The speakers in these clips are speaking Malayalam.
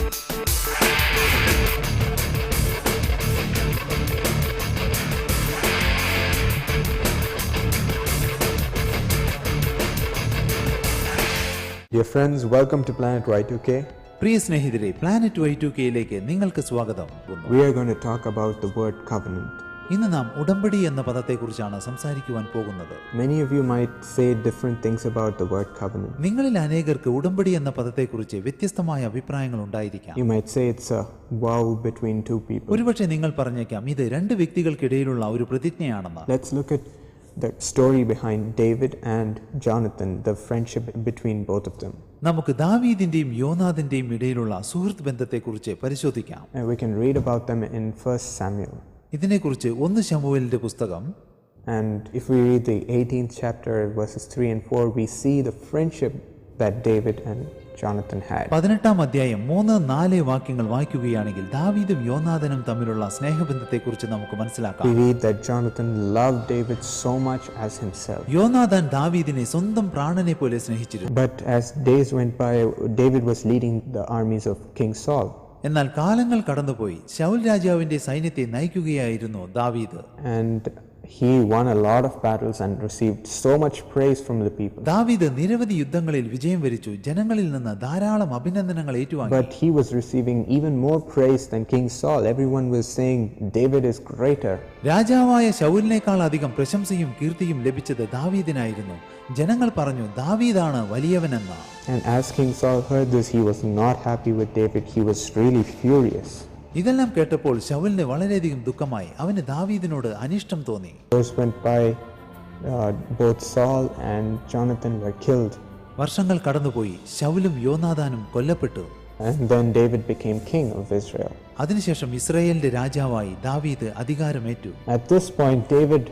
Dear friends, welcome to Planet Y2K. പ്രിയ സ്നേഹിതരെ, പ്ലാനറ്റ് Y2Kയിലേക്ക് നിങ്ങൾക്ക് സ്വാഗതം. We are going to talk about the word covenant. ഇന്ന് നാം ഉടമ്പടി എന്ന പദത്തെക്കുറിച്ചാണ് സംസാരിക്കുവാൻ പോകുന്നത്. Many of you might say different things about the word covenant. നിങ്ങളിൽ അനേകർക്ക് ഉടമ്പടി എന്ന പദത്തെക്കുറിച്ച് വ്യത്യസ്തമായ അഭിപ്രായങ്ങൾ ഉണ്ടായിരിക്കാം. You might say it's a vow between two people. ഒരുപക്ഷെ നിങ്ങൾ പറഞ്ഞേക്കാം ഇത് രണ്ട് വ്യക്തികൾക്കിടയിലുള്ള ഒരു പ്രതിജ്ഞയാണെന്ന്. Let's look at the story behind David and Jonathan, the friendship between both of them. നമുക്ക് ദാവീദിന്റെയും യോനാഥന്റെയും ഇടയിലുള്ള സുഹൃത്ത് ബന്ധത്തെക്കുറിച്ച് പരിശോധിക്കാം. And we can read about them in 1 Samuel. ഇതിനെക്കുറിച്ച് 1 ശമൂവേലിന്റെ പുസ്തകം. And if we read the 18th chapter verses 3 and 4, we see the friendship that David and Jonathan had. 18-ാം അധ്യായം 3-4 വാക്യങ്ങൾ വായിക്കുകയാണെങ്കിൽ ദാവീദും യോനാഥനും തമ്മിലുള്ള സ്നേഹബന്ധത്തെക്കുറിച്ച് നമുക്ക് മനസ്സിലാക്കാം. We read that Jonathan loved David so much as himself. Yonatan ദാവീദിനെ സ്വന്തം പ്രാണനെ പോലെ സ്നേഹിച്ചിരുന്നു. But as days went by, David was leading the armies of King Saul. എന്നാൽ കാലങ്ങൾ കടന്നുപോയി ശൗൽ രാജാവിന്റെ സൈന്യത്തെ നയിക്കുകയായിരുന്നു ദാവീദ്. And he won a lot of battles and received so much praise from the people. ദാവീദ് നിരവധി യുദ്ധങ്ങളിൽ വിജയം വരിച്ചു, ജനങ്ങളിൽ നിന്ന് ധാരാളം അഭിനന്ദനങ്ങൾ ഏറ്റുവാങ്ങി. But he was receiving even more praise than King Saul. Everyone was saying David is greater. രാജാവായ ശൗലിനേക്കാൾ അധികം പ്രശംസയും കീർത്തിയും ലഭിച്ചത് ദാവീദിനായിരുന്നു. ജനങ്ങൾ പറഞ്ഞു ദാവീദാണ് വലിയവനെന്ന്. And as King Saul heard this, he was not happy with David. He was really furious. ഇതെല്ലാം കേട്ടപ്പോൾ ശൗലിന് വളരെയധികം ദുഃഖമായി. അവന് ദാവീദിനോട് അനിഷ്ടം തോന്നി. Years went by, both Saul and Jonathan were killed. വർഷങ്ങൾ കടന്നുപോയി, ശൗലും യോനാഥാനും കൊല്ലപ്പെട്ടു. And then David became king of Israel. അതിനുശേഷം ഇസ്രായേലിന്റെ രാജാവായി ദാവീദ് അധികാരമേറ്റു. At this point, David,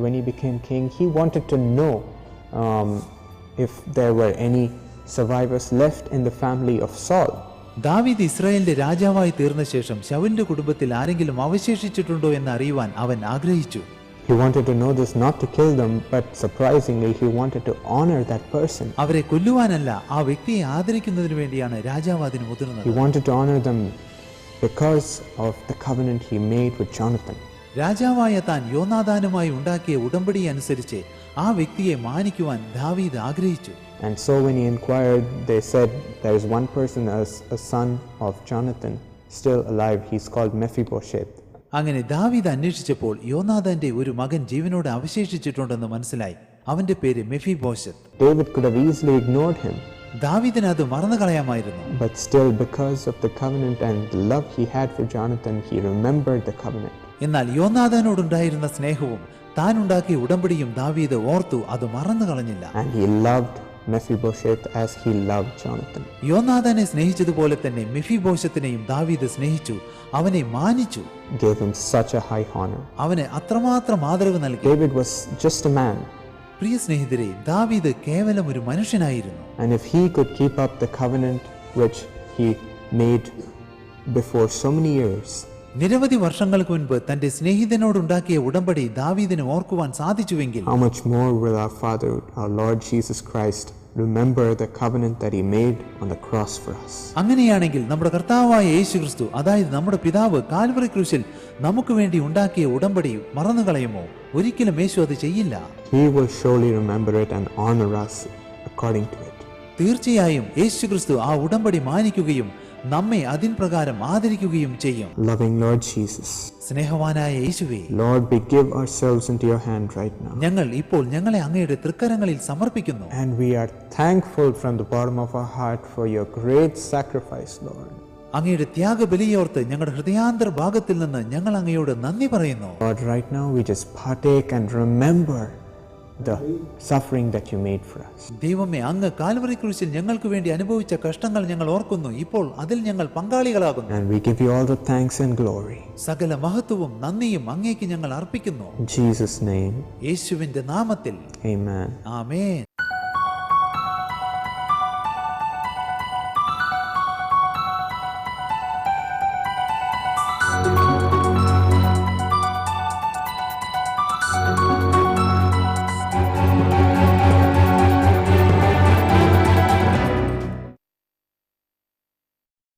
when he became king, he wanted to know if there were any survivors left in the family of Saul. ദാവീദ് ഇസ്രായേലിന്റെ രാജാവായി തീർന്ന ശേഷം ശൗലിന്റെ കുടുംബത്തിൽ ആരെങ്കിലും അവശേഷിച്ചിട്ടുണ്ടോ എന്ന് അറിയുവാൻ അവൻ ആഗ്രഹിച്ചു. He wanted to know this not to kill them, but surprisingly he wanted to honor that person. അവരെ കൊല്ലുവാനല്ല, ആ വ്യക്തിയെ ആദരിക്കുന്നതിന് വേണ്ടിയാണ് രാജാവ് അതിന് മുതിർന്നത്. He wanted to honor them because of the covenant he made with Jonathan. രാജാവായ താൻ യോനാഥാനുമായി ഉണ്ടാക്കിയ ഉടമ്പടി അനുസരിച്ച് ആ വ്യക്തിയെ മാനിക്കുവാൻ ദാവീദ് ആഗ്രഹിച്ചു. And so when he inquired, they said there is one person, a son of Jonathan, still alive. He's called Mephibosheth. അങ്ങനെ ദാവീദ് അന്വേഷിച്ചപ്പോൾ യോനാഥാന്റെ ഒരു മകൻ ജീവനോട് അവശേഷിച്ചിട്ടുണ്ടെന്ന് മനസ്സിലായി. അവന്റെ പേര് മെഫിബോശത്ത്. David could have easily ignored him. ദാവീദിന് അത് മറന്നു കളയാമായിരുന്നു. But still, because of the covenant and the love he had for Jonathan, he remembered the covenant. എന്നാൽ യോനാഥാനോടുണ്ടായിരുന്ന സ്നേഹവും താൻ ഉണ്ടാക്കിയ ഉടമ്പടിയും ദാവീദ് ഓർത്തു, അത് മറന്നു കളഞ്ഞില്ല. And he loved Mephibosheth as he loved Jonathan. യോനാഥാനെ സ്നേഹിച്ചതുപോലെ തന്നെ മെഫിബോശത്തിനെയും ദാവീദ് സ്നേഹിച്ചു, അവനെ മാനിച്ചു. Gave him such a high honor. അവന് അത്രമാത്രം ആദരവ് നൽകി. David was just a man. പ്രിയ സ്നേഹിതരെ, ദാവീദ് കേവലം ഒരു മനുഷ്യനായിരുന്നു. And if he could keep up the covenant which he made before so many years, നിരവധി വർഷങ്ങൾക്ക് മുൻപ് തന്റെ സ്നേഹിതനോടുണ്ടാക്കിയ ഉടമ്പടി ദാവീദിന് ഓർക്കുവാൻ സാധിച്ചുവെങ്കിൽ how much more will our Father, our Lord Jesus Christ, remember the covenant that he made on the cross for us. അങ്ങനെയാണെങ്കിൽ നമ്മുടെ കർത്താവായ യേശുക്രിസ്തു, അതായത് നമ്മുടെ പിതാവ് കാൽവറി ക്രൂശിൽ നമുക്ക് വേണ്ടി ഉണ്ടാക്കിയ ഉടമ്പടി മറന്നുകളയുമോ? ഒരിക്കലും യേശു അത് ചെയ്യില്ല. He will surely remember it and honor us according to it. തീർച്ചയായും യേശുക്രിസ്തു ആ ഉടമ്പടി മാനിക്കുകയും നമ്മെ അതിൻ പ്രകാരം ആദരിക്കുകയും ചെയ്യും. Loving Lord Jesus, സ്നേഹവാനായ യേശുവേ, Lord, we give ourselves into your hand right now. ഞങ്ങൾ ഇപ്പോൾ ഞങ്ങളെ അങ്ങയുടെ തൃക്കരങ്ങളിൽ സമർപ്പിക്കുന്നു. And we are thankful from the bottom of our heart for your great sacrifice, Lord. അങ്ങയുടെ ത്യാഗബലിയോർത്ത് ഞങ്ങളുടെ ഹൃദയാന്തര ഭാഗത്തിൽ നിന്ന് ഞങ്ങൾ അങ്ങയോട് നന്ദി പറയുന്നു. Lord, right now we just partake and remember the suffering that you made for us. ദൈവമേ, അങ്ങ് കാൽവറി ക്രൂശിൽ ഞങ്ങൾക്ക് വേണ്ടി അനുഭവിച്ച കഷ്ടങ്ങൾ ഞങ്ങൾ ഓർക്കുന്നു. ഇപ്പോൾ അതിൽ ഞങ്ങൾ പങ്കാളികളാകുന്നു. And we give you all the thanks and glory. സകല മഹത്വവും നന്ദിയും അങ്ങേക്ക് ഞങ്ങൾ അർപ്പിക്കുന്നു. In Jesus' name, യേശുവിന്റെ നാമത്തിൽ amen. ആമേൻ.